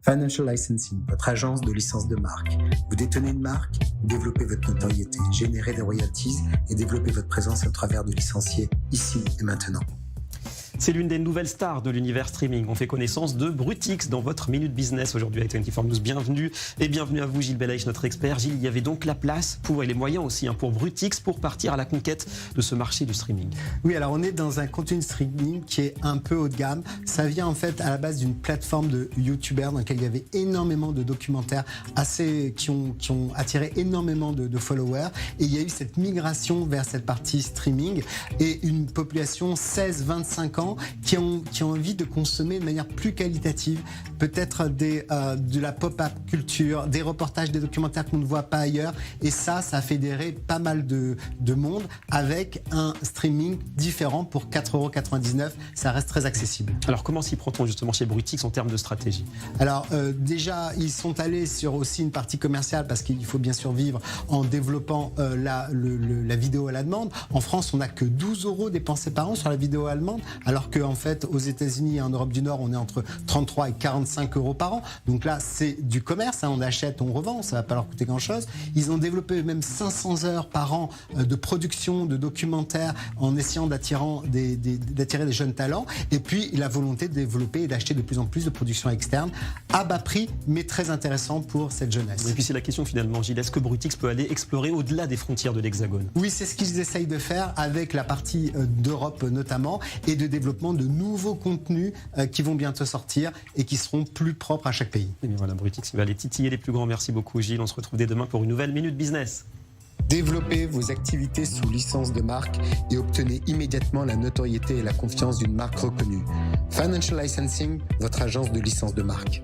Financial Licensing, votre agence de licence de marque. Vous détenez une marque, développez votre notoriété, générez des royalties et développez votre présence à travers de licenciés ici et maintenant. C'est l'une des nouvelles stars de l'univers streaming. On fait connaissance de Brutix dans votre Minute Business aujourd'hui avec 24 News. Bienvenue et bienvenue à vous Gilles Belaïch, notre expert. Gilles, il y avait donc la place et les moyens aussi pour Brutix pour partir à la conquête de ce marché du streaming. Oui, alors on est dans un contenu streaming qui est un peu haut de gamme. Ça vient en fait à la base d'une plateforme de youtubeurs dans laquelle il y avait énormément de documentaires qui ont attiré énormément de followers. Et il y a eu cette migration vers cette partie streaming et une population 16-25 ans qui ont envie de consommer de manière plus qualitative, peut-être de la pop-up culture, des reportages, des documentaires qu'on ne voit pas ailleurs. Et ça a fédéré pas mal de monde avec un streaming différent pour 4,99 €. Ça reste très accessible. Alors comment s'y prend-on justement chez Brutix en termes de stratégie? Alors déjà, ils sont allés sur aussi une partie commerciale parce qu'il faut bien sûr vivre en développant la vidéo à la demande. En France, on n'a que 12 € dépensés par an sur la vidéo à la demande, alors qu'en fait, aux États-Unis et en Europe du Nord, on est entre 33 et 45 € par an. Donc là, c'est du commerce, on achète, on revend, ça ne va pas leur coûter grand-chose. Ils ont développé même 500 heures par an de production, de documentaires, en essayant d'attirer des jeunes talents. Et puis, la volonté de développer et d'acheter de plus en plus de productions externes à bas prix, mais très intéressant pour cette jeunesse. Et puis, c'est la question finalement, Gilles, est-ce que Brutix peut aller explorer au-delà des frontières de l'Hexagone? Oui, c'est ce qu'ils essayent de faire avec la partie d'Europe notamment, et de développement de nouveaux contenus qui vont bientôt sortir et qui seront plus propres à chaque pays. Et bien voilà, Brutix va aller titiller les plus grands. Merci beaucoup Gilles, on se retrouve dès demain pour une nouvelle Minute Business. Développez vos activités sous licence de marque et obtenez immédiatement la notoriété et la confiance d'une marque reconnue. Financial Licensing, votre agence de licence de marque.